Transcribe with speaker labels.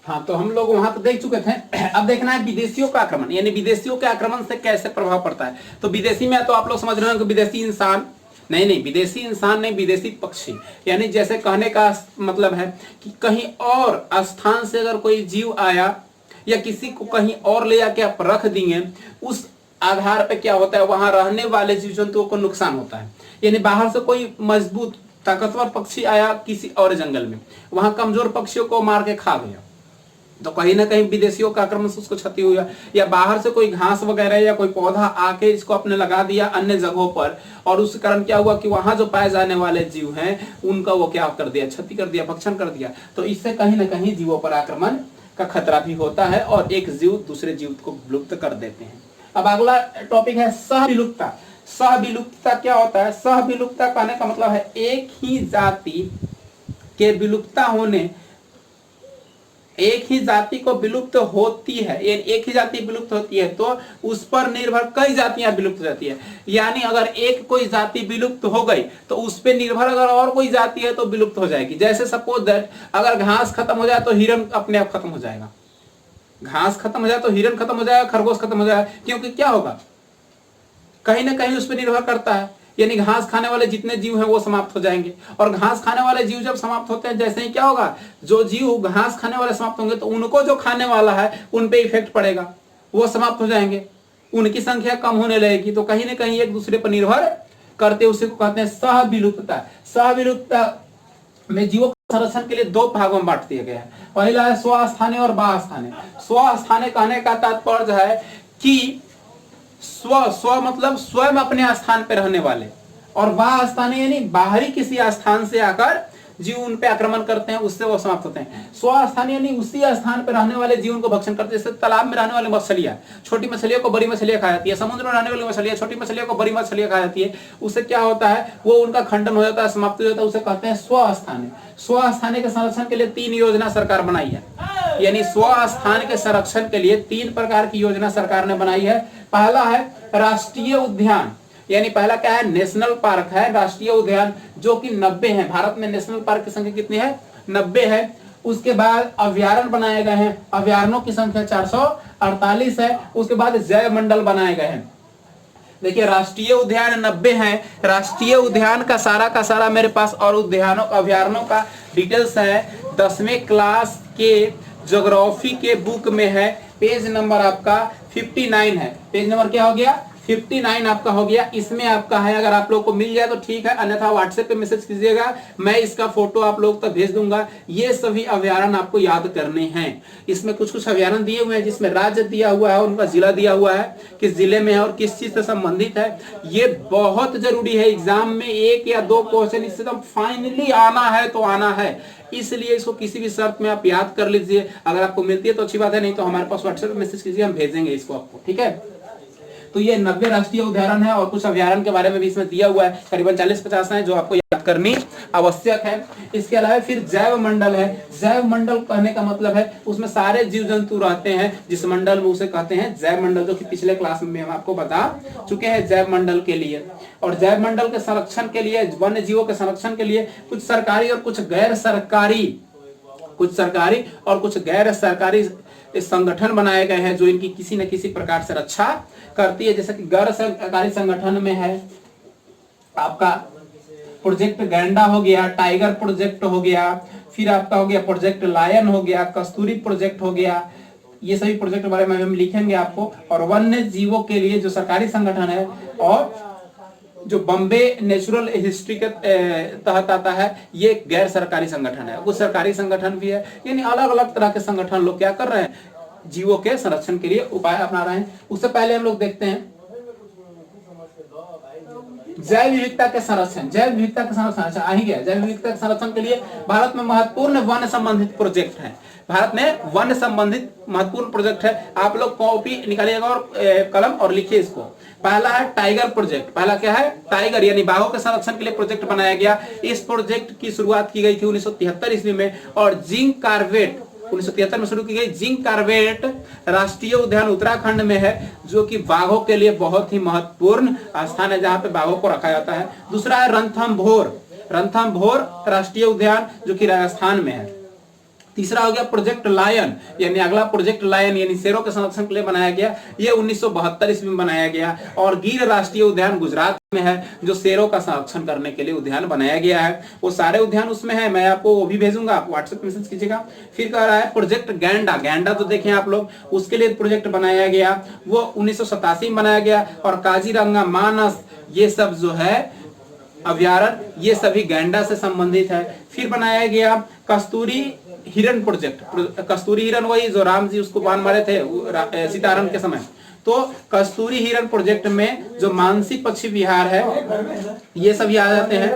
Speaker 1: हाँ, तो हम लोग वहां तो देख चुके थे। अब देखना है विदेशियों का आक्रमण, यानी विदेशियों के आक्रमण से कैसे प्रभाव पड़ता है। तो विदेशी में तो आप लोग समझ रहे हो कि विदेशी इंसान नहीं, विदेशी इंसान नहीं, विदेशी पक्षी। यानी जैसे कहने का मतलब है कि कहीं और स्थान से अगर कोई जीव आया या किसी को कहीं और ले जाके आप रख दिए, उस आधार पे क्या होता है, वहां रहने वाले जीव जंतुओं को नुकसान होता है। यानी बाहर से कोई मजबूत ताकतवर पक्षी आया किसी और जंगल में, वहां कमजोर पक्षियों को मार के खा गया, तो कहीं ना कहीं विदेशियों का आक्रमण से उसको क्षति हुई। या बाहर से कोई घास वगैरह या कोई पौधा आके इसको अपने लगा दिया अन्य जगहों पर, और उस कारण क्या हुआ कि वहां जो पाए जाने वाले जीव हैं उनका वो क्या कर दिया, क्षति कर दिया, भक्षण कर दिया। तो इससे कहीं ना कहीं जीवों पर आक्रमण का खतरा भी होता है और एक जीव दूसरे जीव को विलुप्त कर देते हैं। अब अगला टॉपिक है सहविलुप्तता। सहविलुप्तता क्या होता है? सहविलुप्तता कहने का मतलब है एक ही जाति के विलुप्तता होने, एक ही जाति को विलुप्त होती है, एक ही जाति विलुप्त होती है तो उस पर निर्भर कई जातियां विलुप्त हो जाती है। यानी अगर एक कोई जाति विलुप्त हो गई तो उस पर निर्भर अगर और कोई जाति है तो विलुप्त हो जाएगी। जैसे सपोज दैट अगर घास खत्म हो जाए तो हिरन अपने आप खत्म हो जाएगा, घास खत्म हो जाए तो हिरन खत्म हो जाएगा, खरगोश खत्म हो जाएगा, क्योंकि क्या होगा, कहीं ना कहीं उस पर निर्भर करता है। यानी घास खाने वाले जितने जीव हैं वो समाप्त हो जाएंगे, और घास खाने वाले जीव जब समाप्त होते हैं, जैसे ही क्या होगा, जो जीव घास खाने वाले समाप्त होंगे तो उनको जो खाने वाला है उन पे इफेक्ट पड़ेगा, वो समाप्त हो जाएंगे, उनकी संख्या कम होने लगेगी। तो कहीं ना कहीं एक दूसरे पर निर्भर करते, उसी को कहते हैं सहविलुप्तता। सहविलुप्तता में जीवों के संरक्षण के लिए दो भागों में बांट दिया गया है। पहला है स्वस्थानीय और बाह्यस्थानीय। स्वस्थानीय कहने का तात्पर्य है कि स्व मतलब स्वयं अपने स्थान पे रहने वाले, और बाह्य स्थानीय यानी बाहरी किसी स्थान से आकर जीव उन पे आक्रमण करते हैं, उससे वो समाप्त होते हैं। स्वस्थानीय यानी उसी स्थान पे रहने वाले जीव उनको भक्षण करते हैं। जैसे तालाब में रहने वाली मछलियां, छोटी मछलियों को बड़ी मछलियां खा जाती है, समुद्र में रहने वाली मछलियां छोटी मछलियों को बड़ी मछलियां खा जाती है। उससे क्या होता है, वो उनका खंडन हो जाता है, समाप्त हो जाता है, उसे कहते हैं स्वस्थानीय। स्वस्थानीय के संरक्षण के लिए 3 योजना सरकार बनाई है। यानी स्वस्थान के संरक्षण के लिए 3 प्रकार की योजना सरकार ने बनाई है। पहला है राष्ट्रीय उद्यान, यानी पहला क्या है, नेशनल पार्क है, राष्ट्रीय उद्यान, जो कि 90 है। भारत में नेशनल पार्क की संख्या कितनी है, 90 है। उसके बाद अभ्यारण्य बनाए गए हैं, अभ्यारण्यों की संख्या 448 है। उसके बाद जैव मंडल बनाए गए हैं। देखिए राष्ट्रीय उद्यान 90 है, राष्ट्रीय उद्यान का सारा मेरे पास, और उद्यानों अभ्यारण्यों का डिटेल्स है 10वीं क्लास के ज्योग्राफी के बुक में है। पेज नंबर आपका 59 है। पेज नंबर क्या हो गया, 59 आपका हो गया। इसमें आपका है, अगर आप लोग को मिल जाए तो ठीक है, अन्यथा व्हाट्सएप पे मैसेज कीजिएगा, मैं इसका फोटो आप लोग तक भेज दूंगा। ये सभी अभ्यारण्य आपको याद करने हैं। इसमें कुछ अभ्यारण्य दिए हुए हैं, जिसमें राज्य दिया हुआ है, उनका जिला दिया हुआ है, किस जिले में है और किस चीज से संबंधित है। ये बहुत जरूरी है, एग्जाम में 1 या 2 क्वेश्चन इससे तो फाइनली आना है तो आना है, इसलिए इसको किसी भी शर्त में आप याद कर लीजिए। अगर आपको मिलती है तो अच्छी बात है, नहीं तो हमारे पास व्हाट्सएप पे मैसेज कीजिए, हम भेजेंगे इसको आपको, ठीक है। तो ये 90 राष्ट्रीय उद्यान है, और कुछ अभ्यारण्य के बारे में भी इसमें दिया हुआ है, करीबन 40-50 है, जो आपको याद करनी आवश्यक है। इसके अलावा फिर जैव मंडल है। जैव मंडल कहने का मतलब है उसमें सारे जीव जंतु रहते हैं, जिस मंडल में उसे कहते हैं जैव मंडल, जो कि पिछले क्लास में हम आपको बता चुके हैं जैव मंडल के लिए। और जैव मंडल के संरक्षण के लिए, वन्य जीवों के संरक्षण के लिए कुछ सरकारी और कुछ गैर सरकारी, और कुछ गैर सरकारी संगठन बनाए गए हैं, जो इनकी किसी न किसी प्रकार से रक्षा करती है। जैसे कि गैर सरकारी संगठन में है आपका प्रोजेक्ट गैंडा हो गया, टाइगर प्रोजेक्ट हो गया, फिर आपका हो गया प्रोजेक्ट लायन हो गया, कस्तूरी प्रोजेक्ट हो गया। ये सभी प्रोजेक्ट के बारे में हम लिखेंगे आपको। और वन्य जीवों के लिए जो सरकारी संगठन है, और जो बॉम्बे नेचुरल हिस्ट्री के तहत आता है, ये गैर सरकारी संगठन है। कुछ सरकारी संगठन भी है, यानी अलग अलग तरह के संगठन लोग क्या कर रहे हैं, जीवों के संरक्षण के लिए उपाय अपना रहे हैं। उससे पहले हम लोग देखते हैं जैव विविधता के संरक्षण। जैव विविधता के संरक्षण आ ही गया। जैव विविधता के संरक्षण के लिए भारत में महत्वपूर्ण वन संबंधित प्रोजेक्ट है। भारत में वन संबंधित महत्वपूर्ण प्रोजेक्ट है। आप लोग कॉपी निकालिएगा और कलम और लिखिए इसको। पहला है टाइगर प्रोजेक्ट। पहला क्या है, टाइगर यानी बाघों के संरक्षण के लिए प्रोजेक्ट बनाया गया। इस प्रोजेक्ट की शुरुआत की गई थी 1973 ईस्वी में, और जिंक कार्बेट 1973 में शुरू की गई। जिंक कार्बेट राष्ट्रीय उद्यान उत्तराखंड में है, जो कि बाघों के लिए बहुत ही महत्वपूर्ण स्थान है, जहां पे बाघों को रखा जाता है। दूसरा है रणथंभौर राष्ट्रीय उद्यान, जो कि राजस्थान में है। तीसरा हो गया प्रोजेक्ट लायन, यानी अगला प्रोजेक्ट लायन यानी शेरों के संरक्षण के लिए बनाया गया। ये 1972 ईस्वी में बनाया गया। और गिर राष्ट्रीय उद्यान गुजरात में है, जो शेरों का संरक्षण करने के लिए उद्यान बनाया गया है। वो सारे उद्यान उसमें है, मैं आपको वो भी भेजूंगा, आप व्हाट्सएप मैसेज कीजिएगा। फिर कह रहा है प्रोजेक्ट गैंडा, गैंडा तो देखें आप लोग, उसके लिए प्रोजेक्ट बनाया गया, वो 1987 में बनाया गया। और काजीरंगा, मानस, ये सब जो है अभ्यारण्य, ये सभी गैंडा से संबंधित है। फिर बनाया गया कस्तूरी हिरण प्रोजेक्ट। कस्तूरी हिरण वही जो राम जी उसको बाण मारे थे सीताराम के समय। तो कस्तूरी हिरण प्रोजेक्ट में जो मानसी पक्षी विहार है, ये सभी आ जाते हैं।